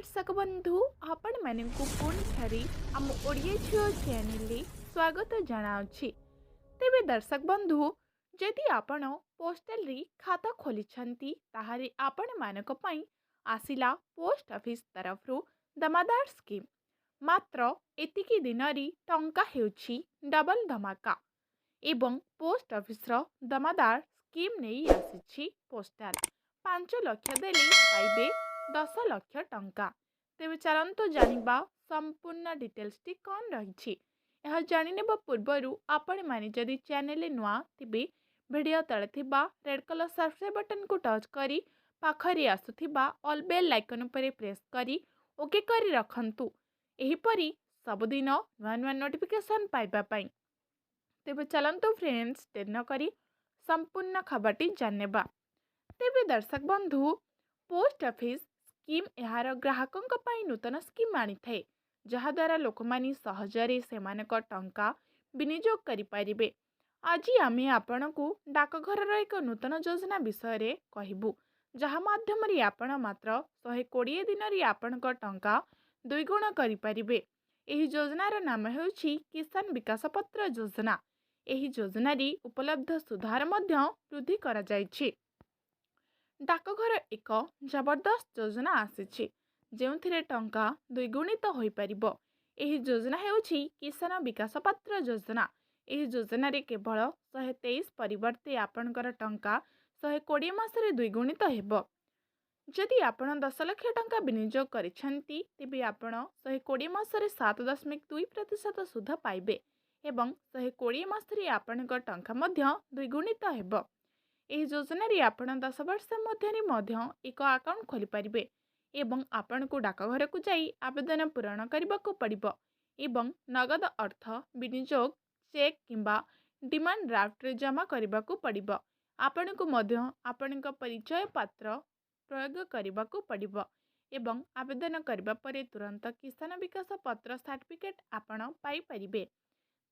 दर्शक बंधु आपण मानकु पुणी ठारी आम ओडिया झियो चैनल स्वागत जनाउछि। तेबे दर्शक बंधु जदि आपण पोस्टल री खाता खोलिछंती ताहारे आपण मानक पई आसिला पोस्ट ऑफिस तरफरु दमादार स्कीम मात्र एतिकी दिनरी टंका हेउछि डबल धमाका एवं पोस्ट ऑफिस रो दमादार स्कीम नहीं आसिछि पोस्टाल 5 लाख देले पाइबे 10 लाख टंका। तेबे चलंतु जानिबा संपूर्ण डिटेल्स टी कौन रही जानिनेबा पूर्वरु आपण माने जदि चैनल नुआ थिबे वीडियो तळे थिबा रेड कलर सब्सक्राइब बटन को टच करी पाखरी आसुथिबा ऑल बेल आइकन पर प्रेस करी ओके करी रखंतु एहीपरि सबुदिन नुआ नुआ नोटिफिकेशन पाइबा पई। तेबे चलंतु फ्रेंड्स देर न करी संपूर्ण खबरटी जानेबा। तेबे दर्शक बंधु पोस्ट ऑफिस स्कीम यार ग्राहकों पई नूतन स्कीम आनी थे जहा द्वारा लोक मानी सहजरे सेमानक टंका विनियोग करि परिबे। आज आमे आपण को डाकघर एक नूतन योजना विषय रे कहिबु जहा माध्यम रे आपण मात्र 120 दिन रे आपणक टंका द्विगुण करि परिबे। एही योजनार नाम हेउछि किसान विकास पत्र योजना। एही योजना री उपलब्ध सुधार मध्य वृद्धि करा जायछि। डाकघर एक जबरदस्त योजना आसीछि जेउथिरे टंका द्विगुणित होई परिबो। एही योजना हेउछि किसान विकास पत्र योजना। एही योजना रे केवल 123 परिवर्ते आपणकर टंका 120 मासरे द्विगुणित हेबो। जदि आपण 10 लाख टंका विनियोग करिसेंती तेबे आपण 120 मासरे 7.2% सुध पाइबे एवं 120 मासरे आपणक टंका मध्य द्विगुणित हेबो। एही योजना रे आपण 10 वर्ष मध्य एक अकाउंट खोली परिबे एवं आपण को डाकघर को जाई आवेदन पूरण करबा को पड़िबो एवं नगद अर्थ विनियोग चेक किंबा डिमांड ड्राफ्ट रे जमा करबा को पड़िबो। आपण को मध्य आपणक परिचय पत्र प्रयोग करबा को पड़िबो एवं आवेदन करबा परे तुरंत किसान विकास पत्र सर्टिफिकेट आपण पाई परिबे।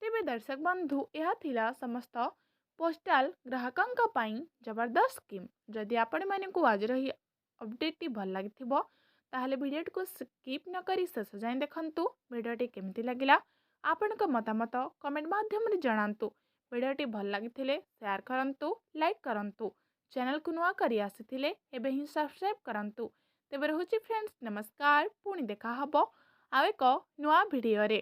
तेबे दर्शक बंधु यह थिला समस्त पोस्टाल ग्राहकों पाई जबरदस्त स्कीम। जदि आपण माने को आज रही अपडेट भल लगी ताहले वीडियो को स्किप न करी शेष जाए देखंतु। वीडियोटी केमिति लागिला आपणक मतामत कमेंट माध्यम रे जणांतु। वीडियोटी भल लगी शेयर करंतु लाइक करंतु चैनल को नुआ करी आसीथिले एबे ही सब्सक्राइब करंतु। तेबे रहुछि फ्रेंड्स नमस्कार पुणी देखा हबो आ एक नुआ वीडियो रे।